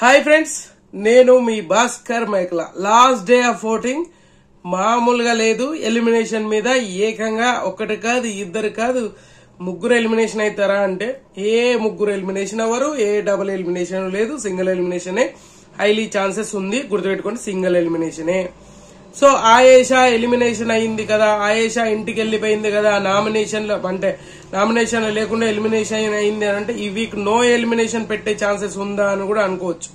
Hi friends, నేను మీ Bhaskar Maikala. Last day of voting మామూలుగా లేదు. ఎలిమినేషన్ మీద ఏకంగా ఒకటి కాదు, ఇద్దరు కాదు, ముగ్గురు ఎలిమినేషన్ అవుతారా అంటే ఏ ముగ్గురు ఎలిమినేషన్ అవ్వరు. ఏ డబుల్ ఎలిమినేషన్ లేదు, సింగిల్ ఎలిమినేషనే హైలీ ఛాన్సెస్ ఉంది. గుర్తుపెట్టుకోండి, సింగిల్ ఎలిమినేషనే. సో ఆయేషా ఎలిమినేషన్ అయింది కదా, ఆయేషా ఇంటికి వెళ్లిపోయింది కదా, నామినేషన్ లేకుండా ఎలిమినేషన్ అయింది అంటే ఈ వీక్ నో ఎలిమినేషన్ పెట్టే ఛాన్సెస్ ఉందా అని కూడా అనుకోవచ్చు.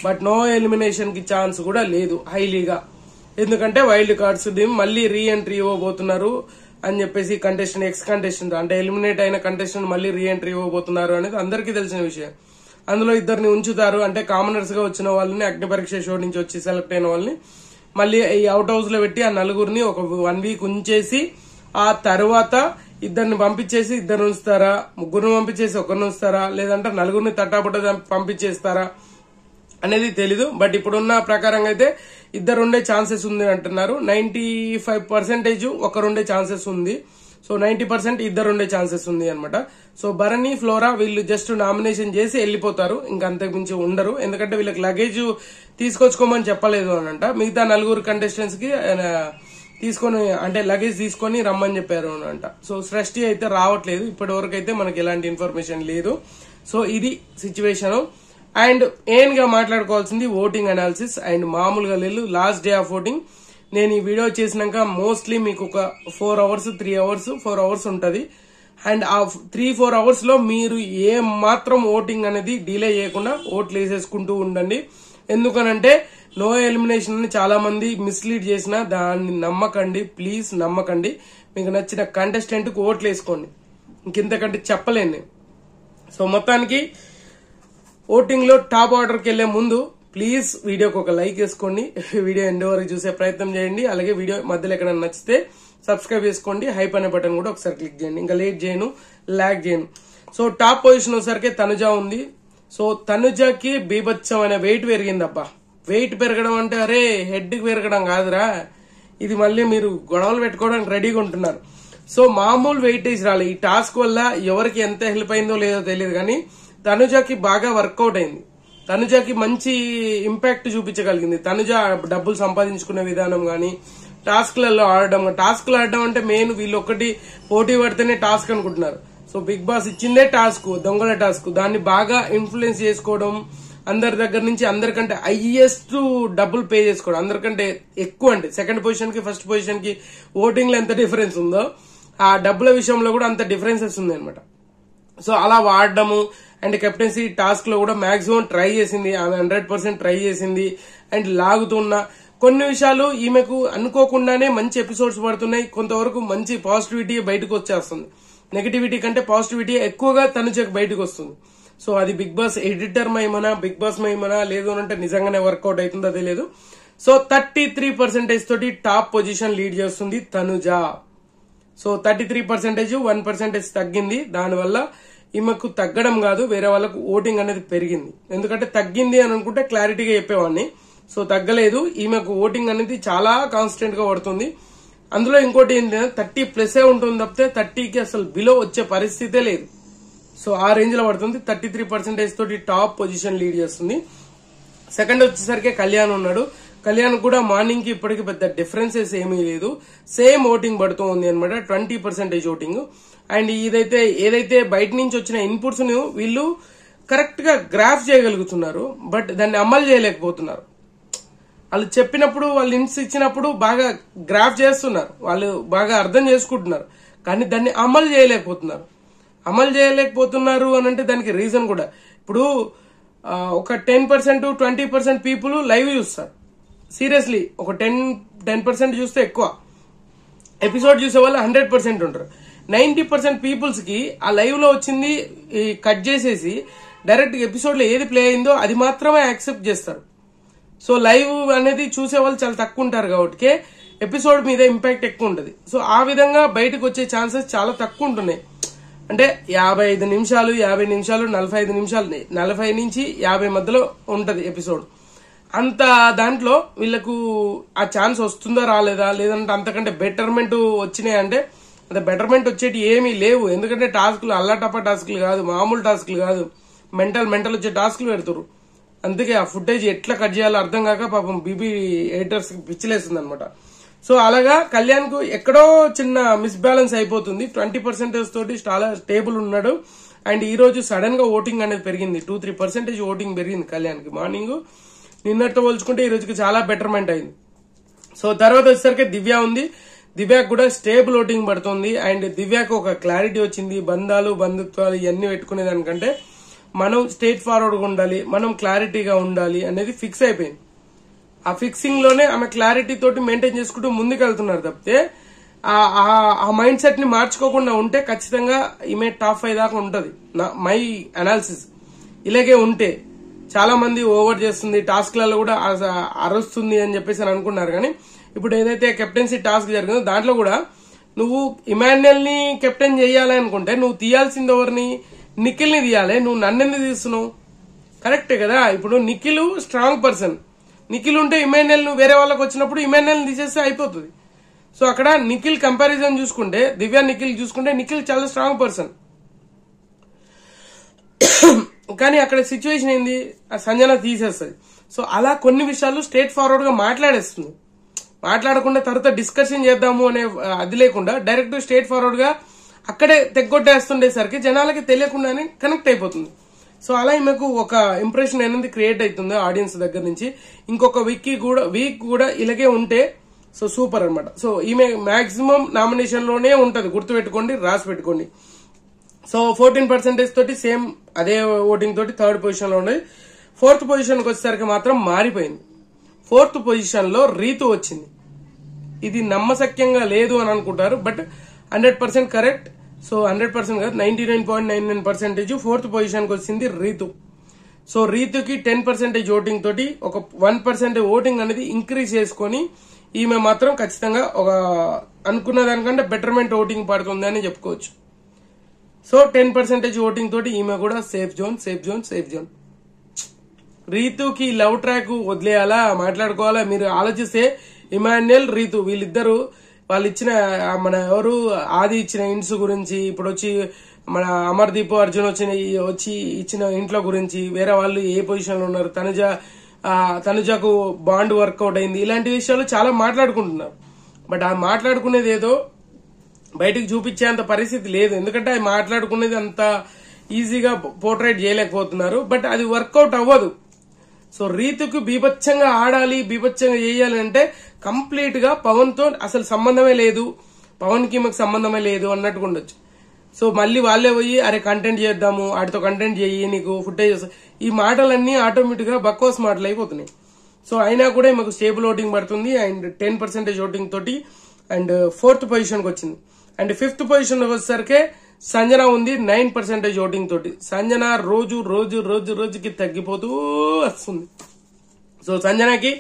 బట్ నో ఎలిమినేషన్ కి ఛాన్స్ కూడా లేదు హైలీగా. ఎందుకంటే వైల్డ్ కార్డ్స్ మళ్ళీ రీ ఎంట్రీ ఇవ్వబోతున్నారు అని చెప్పేసి కంటెస్టెంట్, ఎక్స్ కంటెస్టెంట్ అంటే ఎలిమినేట్ అయిన కంటెస్టెంట్ మళ్ళీ రీ ఎంట్రీ ఇవ్వబోతున్నారు అనేది అందరికీ తెలిసిన విషయం. అందులో ఇద్దరిని ఉంచుతారు, అంటే కామనర్స్ గా వచ్చిన వాళ్ళని, అగ్ని పరీక్ష షో నుంచి వచ్చి సెలెక్ట్ అయిన వాళ్ళని మళ్ళీ ఈ అవుట్ హౌస్ లో పెట్టి ఆ నలుగురిని ఒక 1 వీక్ ఉంచేసి ఆ తర్వాత ఇద్దరిని పంపించేసి ఇద్దరు ఉంచుతారా, ముగ్గురిని పంపించేసి ఒకరిని ఉంచుతారా, లేదంటే నలుగురిని తట్టాపుట్ట పంపించేస్తారా అనేది తెలీదు. బట్ ఇప్పుడున్న ప్రకారంగా అయితే ఇద్దరు ఉండే ఛాన్సెస్ ఉంది అంటున్నారు. 95% ఒకరుండే ఛాన్సెస్ ఉంది. సో 90% ఇద్దరు ఉండే ఛాన్సెస్ ఉంది అనమాట. సో భరణి, ఫ్లోరా వీళ్ళు జస్ట్ నామినేషన్ చేసి వెళ్లిపోతారు, ఇంకా అంతకు మించి ఉండరు. ఎందుకంటే వీళ్ళకి లగేజ్ తీసుకొచ్చుకోమని చెప్పలేదు అనంట. మిగతా నలుగురు కంటెస్టెంట్స్ కి తీసుకొని, అంటే లగేజ్ తీసుకొని రమ్మని చెప్పారు అనంట. సో సృష్టి అయితే రావట్లేదు, ఇప్పటి వరకు అయితే మనకి ఎలాంటి ఇన్ఫర్మేషన్ లేదు. సో ఇది సిచ్యువేషన్. అండ్ ఏన్ గా మాట్లాడుకోవాల్సింది ఓటింగ్ అనాలిసిస్. అండ్ మామూలుగా లేదు, లాస్ట్ డే ఆఫ్ ఓటింగ్ నేను ఈ వీడియో చేసినాక మోస్ట్లీ మీకు ఒక 4 అవర్స్ 3 అవర్స్ 4 అవర్స్ ఉంటది. అండ్ ఆ 3-4 అవర్స్ లో మీరు ఏ మాత్రం ఓటింగ్ అనేది డిలే చేయకుండా ఓట్లు వేసేసుకుంటూ ఉండండి. ఎందుకనంటే నో ఎలిమినేషన్ అని చాలా మంది మిస్లీడ్ చేసిన దాన్ని నమ్మకండి, ప్లీజ్ నమ్మకండి. మీకు నచ్చిన కంటెస్టెంట్ కు ఓట్లు వేసుకోండి, ఇంకెంతకంటే చెప్పలేను. సో మొత్తానికి ఓటింగ్ లో టాప్ ఆర్డర్ కి వెళ్లే ముందు ప్లీజ్ వీడియోకి ఒక లైక్ వేసుకోండి, వీడియో ఎండ్ వరకు చూసే ప్రయత్నం చేయండి. అలాగే వీడియో మధ్యలో ఎక్కడైనా నచ్చితే సబ్స్క్రైబ్ చేసుకోండి, హైప్ అనే బటన్ కూడా ఒకసారి క్లిక్ చేయండి. ఇంకా లేట్ చేయను, లాగ్ చేయను. సో టాప్ పొజిషన్ వచ్చేసరికి తనుజ ఉంది. సో తనుజకి బీభత్సమైన వెయిట్ పెరిగిందబ్బా. వెయిట్ పెరగడం అంటే అరే హెడ్ కి పెరగడం కాదురా, ఇది మళ్ళీ మీరు గొడవలు పెట్టుకోవడానికి రెడీగా ఉంటున్నారు. సో మామూలు వెయిటేజ్ రాలే. ఈ టాస్క్ వల్ల ఎవరికి ఎంత హెల్ప్ అయిందో లేదో తెలియదు, కానీ తనుజకి బాగా వర్కౌట్ అయింది. తనుజకి మంచి ఇంపాక్ట్ చూపించగలిగింది. తనుజ డబ్బులు సంపాదించుకునే విధానం గానీ, టాస్క్లలో ఆడడం. టాస్క్లు ఆడడం అంటే మెయిన్ వీళ్ళు ఒకటి పోటీ పడితేనే టాస్క్ అనుకుంటున్నారు. సో బిగ్ బాస్ ఇచ్చిందే టాస్క్, దొంగల టాస్క్. దాన్ని బాగా ఇన్ఫ్లుయెన్స్ చేసుకోవడం, అందరి దగ్గర నుంచి అందరికంటే హైయెస్ట్ డబ్బులు పే చేసుకోవడం, అందరికంటే ఎక్కువ. అంటే సెకండ్ పొజిషన్ కి ఫస్ట్ పొజిషన్ కి ఓటింగ్ లో ఎంత డిఫరెన్స్ ఉందో ఆ డబ్బుల విషయంలో కూడా అంత డిఫరెన్సెస్ ఉంది అనమాట. సో అలా వాడడము. అండ్ కెప్టెన్సీ టాస్క్ లో కూడా మాక్సిమం ట్రై చేసింది, ఆమె 100% ట్రై చేసింది. అండ్ లాగుతున్న కొన్ని విషయాలు ఈమెకు అనుకోకుండానే మంచి ఎపిసోడ్స్ పడుతున్నాయి. కొంతవరకు మంచి పాజిటివిటీ బయటకు వచ్చేస్తుంది. నెగటివిటీ కంటే పాజిటివిటీ ఎక్కువగా తనుజకు బయటకు వస్తుంది. సో అది బిగ్ బాస్ ఎడిటర్ మహిమనా, బిగ్ బాస్ మహిమనా, లేదు అంటే నిజంగానే వర్కౌట్ అవుతుందో తెలియదు. సో 33% తోటి టాప్ పొజిషన్ లీడ్ చేస్తుంది తనుజ. సో 33% 1% తగ్గింది. దానివల్ల ఈమెకు తగ్గడం కాదు, వేరే వాళ్ళకు ఓటింగ్ అనేది పెరిగింది. ఎందుకంటే తగ్గింది అని అనుకుంటే క్లారిటీగా చెప్పేవాడిని. సో తగ్గలేదు, ఈమెకు ఓటింగ్ అనేది చాలా కాన్స్టెంట్ గా పడుతుంది. అందులో ఇంకోటి ఏంటంటే 30+ ఉంటుంది తప్పితే 30కి అసలు బిలో వచ్చే పరిస్థితే లేదు. సో ఆ రేంజ్ లో పడుతుంది. 33% తోటి టాప్ పొజిషన్ లీడ్ చేస్తుంది. సెకండ్ వచ్చేసరికి కళ్యాణ్ ఉన్నాడు. కళ్యాణ్ కూడా మార్నింగ్ కి ఇప్పటికి పెద్ద డిఫరెన్సెస్ ఏమీ లేదు, సేమ్ ఓటింగ్ పడుతూ ఉంది అనమాట, 20% ఓటింగ్. అండ్ ఏదైతే బయట నుంచి వచ్చిన ఇన్పుట్స్ ను వీళ్ళు కరెక్ట్ గా గ్రాఫ్ చేయగలుగుతున్నారు, బట్ దాన్ని అమలు చేయలేకపోతున్నారు. వాళ్ళు చెప్పినప్పుడు, వాళ్ళు ఇన్స్ ఇచ్చినప్పుడు బాగా గ్రాఫ్ చేస్తున్నారు, వాళ్ళు బాగా అర్థం చేసుకుంటున్నారు, కానీ దాన్ని అమలు చేయలేకపోతున్నారు. అమలు చేయలేకపోతున్నారు అని అంటే దానికి రీజన్ కూడా, ఇప్పుడు ఒక 10% 20% పీపుల్ లైవ్ చూస్తారు. సీరియస్లీ ఒక 10% చూస్తే ఎక్కువ. ఎపిసోడ్ చూసే వాళ్ళు 100% ఉంటారు. 90% పీపుల్స్ కి ఆ లైవ్ లో వచ్చింది కట్ చేసేసి డైరెక్ట్ ఎపిసోడ్ లో ఏది ప్లే అయిందో అది మాత్రమే యాక్సెప్ట్ చేస్తారు. సో లైవ్ అనేది చూసే వాళ్ళు చాలా తక్కువ ఉంటారు కాబట్టి ఎపిసోడ్ మీద ఇంపాక్ట్ ఎక్కువ ఉంటుంది. సో ఆ విధంగా బయటకు వచ్చే ఛాన్సెస్ చాలా తక్కువ ఉంటున్నాయి. అంటే 55 నిమిషాలు 50 నిమిషాలు 45 నిమిషాలు 40 నుంచి 50 మధ్యలో ఉంటది ఎపిసోడ్. అంత దాంట్లో వీళ్ళకు ఆ ఛాన్స్ వస్తుందా రాలేదా, లేదంటే అంతకంటే బెటర్మెంట్ వచ్చినాయి అంటే అంత బెటర్మెంట్ వచ్చేటి ఏమీ లేవు. ఎందుకంటే టాస్క్లు అల్లాటప్ప టాస్క్లు కాదు, మామూలు టాస్క్లు కాదు, మెంటల్ వచ్చే టాస్క్లు పెడుతురు. అందుకే ఆ ఫుటేజ్ ఎట్లా కట్ చేయాలో అర్థం కాక పాపం బీబీ ఎడిటర్స్ పిచ్చిలేస్తుంది అనమాట. సో అలాగా కళ్యాణ్ కు ఎక్కడో చిన్న మిస్బ్యాలెన్స్ అయిపోతుంది. 20% తోటి చాలా స్టేబుల్ ఉన్నాడు. అండ్ ఈ రోజు సడన్ గా ఓటింగ్ అనేది పెరిగింది, 2-3% ఓటింగ్ పెరిగింది కళ్యాణ్ కి. మార్నింగ్ నిన్నటితో పోల్చుకుంటే ఈ రోజుకి చాలా బెటర్మెంట్ అయింది. సో తర్వాత వచ్చేసరికి దివ్య ఉంది. దివ్యాకు కూడా స్టేబుల్ ఓటింగ్ పడుతుంది. అండ్ దివ్యాకు ఒక క్లారిటీ వచ్చింది. బంధాలు బంధుత్వాలు ఇవన్నీ పెట్టుకునే దానికంటే మనం స్ట్రైట్ ఫార్వర్డ్ గా ఉండాలి, మనం క్లారిటీగా ఉండాలి అనేది ఫిక్స్ అయిపోయింది. ఆ ఫిక్సింగ్ లోనే ఆమె క్లారిటీ తోటి మెయింటైన్ చేసుకుంటూ ముందుకెళ్తున్నారు తప్పితే ఆ మైండ్ సెట్ ని మార్చుకోకుండా ఉంటే ఖచ్చితంగా ఈమె టాప్ 5 దాకా ఉంటది. మై అనాలిసిస్ ఇలాగే ఉంటే. చాలా మంది ఓవర్ చేస్తుంది, టాస్క్లలో కూడా అరుస్తుంది అని చెప్పేసి అనుకున్నారు. కానీ ఇప్పుడు ఏదైతే కెప్టెన్సీ టాస్క్ జరిగిందో దాంట్లో కూడా నువ్వు ఇమాన్యుయల్ ని కెప్టెన్ చేయాలి అనుకుంటే నువ్వు తీయాల్సింది ఎవరిని? నిఖిల్ ని తీయాలి. నువ్వు నన్నెందుకు తీస్తున్నావు? కరెక్టే కదా. ఇప్పుడు నిఖిల్ స్ట్రాంగ్ పర్సన్. నిఖిల్ ఉంటే ఇమాన్యుయల్ ను వేరే వాళ్ళకి వచ్చినప్పుడు ఇమాన్యుయల్ ని తీసేస్తే అయిపోతుంది. సో అక్కడ నిఖిల్ కంపారిజన్ చూసుకుంటే, దివ్య నిఖిల్ చూసుకుంటే నిఖిల్ చాలా స్ట్రాంగ్ పర్సన్. కానీ అక్కడ సిచ్యువేషన్ ఏంది? సంజన తీసేస్తుంది. సో అలా కొన్ని విషయాలు స్ట్రేట్ ఫార్వర్డ్ గా మాట్లాడేస్తుంది. మాట్లాడకుండా తర్వాత డిస్కషన్ చేద్దాము అనే అది లేకుండా డైరెక్ట్ స్ట్రేట్ ఫార్వర్డ్ గా అక్కడే తెగ్గొట్టేస్తుండేసరికి జనాలకి తెలియకుండానే కనెక్ట్ అయిపోతుంది. సో అలా ఈమెకు ఒక ఇంప్రెషన్ అనేది క్రియేట్ అవుతుంది ఆడియన్స్ దగ్గర నుంచి. ఇంకొక వీక్ కూడా ఇలాగే ఉంటే సో సూపర్ అనమాట. సో ఈమె మాక్సిమం నామినేషన్ లోనే ఉంటది, గుర్తుపెట్టుకోండి, రాసి పెట్టుకోండి. సో 14% తోటి సేమ్ అదే ఓటింగ్ తోటి 3rd పొజిషన్ లో ఉండేది. 4th పొజిషన్ కి వచ్చేసరికి మాత్రం మారిపోయింది. 4th పొజిషన్ లో రీతు వచ్చింది. ఇది నమ్మశక్యంగా లేదు అని అనుకుంటారు, బట్ 100% కరెక్ట్. సో 100% కాదు, 99.99% 4th పొజిషన్ కి వచ్చింది రీతు. సో రీతుకి 10% ఓటింగ్ తోటి ఒక 1% ఓటింగ్ అనేది ఇంక్రీజ్ చేసుకుని ఈమె మాత్రం ఖచ్చితంగా ఒక అనుకున్న దానికంటే బెటర్మెంట్ ఓటింగ్ పడుతుంది అని చెప్పుకోవచ్చు. సో 10% ఓటింగ్ తోటి ఈమె కూడా సేఫ్ జోన్. రీతుకి లవ్ ట్రాక్ వదిలేయాలా, మాట్లాడుకోవాలా? మీరు ఆలోచిస్తే ఇమాన్యుయల్, రీతు వీళ్ళిద్దరు వాళ్ళు ఇచ్చిన మన ఎవరు ఆది ఇచ్చిన ఇంట్స్ గురించి, ఇప్పుడు వచ్చి మన అమర్దీప్ అర్జున్ వచ్చి ఇచ్చిన ఇంట్లో గురించి, వేరే వాళ్ళు ఏ పొజిషన్ లో ఉన్నారు, తనుజకు బాండ్ వర్కౌట్ అయింది, ఇలాంటి విషయాలు చాలా మాట్లాడుకుంటున్నారు. బట్ ఆ మాట్లాడుకునేది ఏదో బయటకు చూపించేంత పరిస్థితి లేదు. ఎందుకంటే అది మాట్లాడుకునేది అంత ఈజీగా పోర్ట్రేట్ చేయలేకపోతున్నారు. బట్ అది వర్కౌట్ అవ్వదు. సో రీతుకు బీభత్సంగా ఆడాలి, బీభత్సంగా చేయాలి అంటే కంప్లీట్ గా పవన్ తో అసలు సంబంధమే లేదు, పవన్ కి మాకు సంబంధమే లేదు అన్నట్టుగా ఉండొచ్చు. సో మళ్ళీ వాళ్ళే పోయి అరే కంటెంట్ చేద్దాము, వాటితో కంటెంట్ చేయి, నీకు ఫుటేజ్, ఈ మాటలన్నీ ఆటోమేటిక్ గా బక్వాస్ మాటలు అయిపోతున్నాయి. సో అయినా కూడా మాకు స్టేబుల్ ఓటింగ్ పడుతుంది. అండ్ 10% ఓటింగ్ తోటి అండ్ 4th పొజిషన్ కి వచ్చింది. అండ్ 5th పొజిషన్ వచ్చేసరికి సంజన ఉంది 9% ఓటింగ్ తోటి. సంజన రోజుకి తగ్గిపోతూ వస్తుంది. సో సంజనకి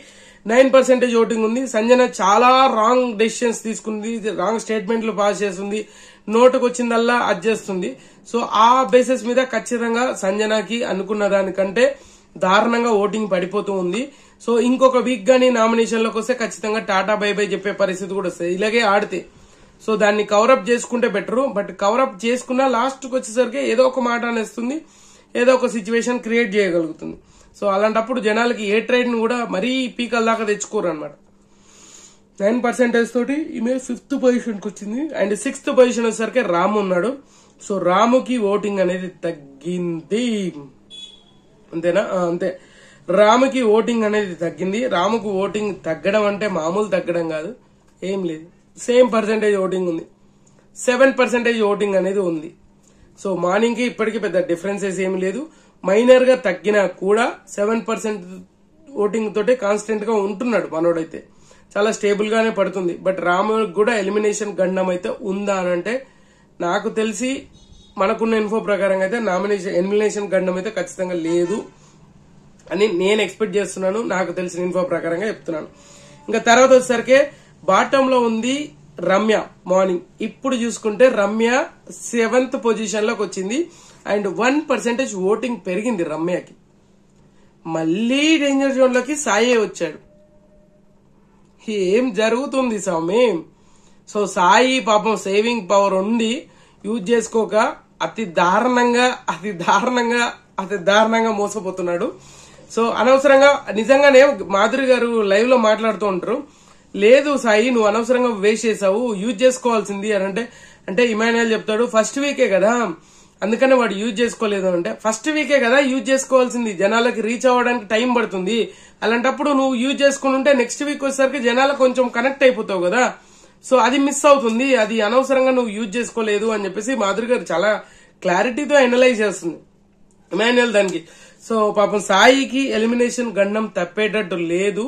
9% ఓటింగ్ ఉంది. సంజన చాలా రాంగ్ డెసిషన్స్ తీసుకుంది, రాంగ్ స్టేట్మెంట్లు పాస్ చేస్తుంది, నోటుకు వచ్చిందల్లా అది చేస్తుంది. సో ఆ బేసిస్ మీద ఖచ్చితంగా సంజనకి అనుకున్న దానికంటే దారుణంగా ఓటింగ్ పడిపోతూ ఉంది. సో ఇంకొక వీక్ గానీ నామినేషన్ లోకి వస్తే ఖచ్చితంగా టాటా బై బై చెప్పే పరిస్థితి కూడా వస్తుంది ఇలాగే ఆడితే. సో దాన్ని కవరప్ చేసుకుంటే బెటరు. బట్ కవరప్ చేసుకున్నా లాస్ట్ కి వచ్చేసరికి ఏదో ఒక మాట అనేస్తుంది, ఏదో ఒక సిచ్యువేషన్ క్రియేట్ చేయగలుగుతుంది. సో అలాంటప్పుడు జనాలకి ఏ ట్రైడ్ ను కూడా మరీ పీకల దాకా తెచ్చుకోరు అనమాట. 9% తోటి ఈమె 5th పొజిషన్ కి వచ్చింది. అండ్ 6th పొజిషన్ వచ్చేసరికి రాము ఉన్నాడు. సో రాముకి ఓటింగ్ అనేది తగ్గింది, అంతేనా? అంతే, రాముకి ఓటింగ్ అనేది తగ్గింది. రాముకు ఓటింగ్ తగ్గడం అంటే మామూలు తగ్గడం కాదు, ఏం లేదు, సేమ్ పర్సెంటేజ్ ఓటింగ్ ఉంది, 7% ఓటింగ్ అనేది ఉంది. సో మార్నింగ్ కి ఇప్పటికీ పెద్ద డిఫరెన్సెస్ ఏమి లేదు. మైనర్ గా తగ్గినా కూడా 7% ఓటింగ్ తోటే కాన్స్టెంట్ గా ఉంటున్నాడు మనోడైతే, చాలా స్టేబుల్ గానే పడుతుంది. బట్ రాముకి కూడా ఎలిమినేషన్ గండం అయితే ఉందా అని అంటే నాకు తెలిసి మనకున్న ఇన్ఫో ప్రకారంగా అయితే ఎలిమినేషన్ గండం అయితే ఖచ్చితంగా లేదు అని నేను ఎక్స్పెక్ట్ చేస్తున్నాను. నాకు తెలిసిన ఇన్ఫో ప్రకారంగా చెప్తున్నాను. ఇంకా తర్వాత వచ్చేసరికి బాటమ్ లో ఉంది రమ్య. మార్నింగ్ ఇప్పుడు చూసుకుంటే రమ్య 7th పొజిషన్ లోకి వచ్చింది. అండ్ 1% ఓటింగ్ పెరిగింది రమ్యకి. మళ్ళీ డేంజర్ జోన్ లోకి సాయే వచ్చాడు. ఏం జరుగుతుంది స్వామి? సో సాయి పాపం సేవింగ్ పవర్ ఉండి యూజ్ చేసుకోక అతి దారుణంగా మోసపోతున్నాడు. సో అనవసరంగా నిజంగానే మాధురి గారు లైవ్ లో మాట్లాడుతూ ఉంటారు, లేదు సాయి నువ్వు అనవసరంగా వేస్ట్ చేసావు, యూజ్ చేసుకోవాల్సింది అని అంటే ఇమాన్యుయల్ చెప్తాడు ఫస్ట్ వీకే కదా అందుకనే వాడు యూజ్ చేసుకోలేదు అంటే, ఫస్ట్ వీకే కదా యూజ్ చేసుకోవాల్సింది, జనాలకి రీచ్ అవ్వడానికి టైం పడుతుంది, అలాంటప్పుడు నువ్వు యూజ్ చేసుకుని ఉంటే నెక్స్ట్ వీక్ వచ్చేసరికి జనాలకు కొంచెం కనెక్ట్ అయిపోతావు కదా, సో అది మిస్ అవుతుంది, అది అనవసరంగా నువ్వు యూజ్ చేసుకోలేదు అని చెప్పేసి మాధురి గారు చాలా క్లారిటీతో అనలైజ్ చేస్తుంది ఇమాన్యుయల్ దానికి. సో పాపం సాయికి ఎలిమినేషన్ గండం తప్పేటట్టు లేదు,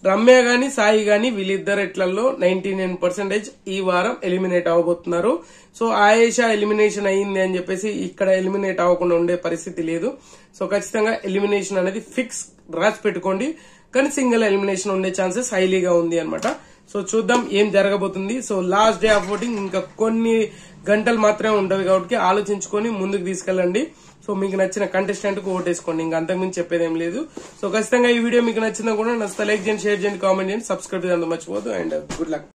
రమ్య గాని సాయి గాని వీళ్ళిద్దరిట్లలో 99% ఈ వారం ఎలిమినేట్ అవ్వబోతున్నారు. సో ఆయేషా ఎలిమినేషన్ అయ్యింది అని చెప్పేసి ఇక్కడ ఎలిమినేట్ అవ్వకుండా ఉండే పరిస్థితి లేదు. సో ఖచ్చితంగా ఎలిమినేషన్ అనేది ఫిక్స్ రాసి పెట్టుకోండి, కానీ సింగిల్ ఎలిమినేషన్ ఉండే ఛాన్సెస్ హైలీగా ఉంది అనమాట. సో చూద్దాం ఏం జరగబోతుంది. So last day of voting ఇంకా కొన్ని గంటలు మాత్రమే ఉంటది కాబట్టి ఆలోచించుకొని ముందుకు తీసుకెళ్ళండి. సో మీకు నచ్చిన కంటెస్టెంట్ కు ఓటేసుకోండి, ఇంకా అంతకుమించి చెప్పేదేం లేదు. సో ఖచ్చితంగా ఈ వీడియో మీకు నచ్చిందా కూడా నచ్చితే లైక్ చేయండి, షేర్ చేయండి, కామెంట్ చేయండి, సబ్స్క్రైబ్ చేయండి మర్చిపోదు. And good luck.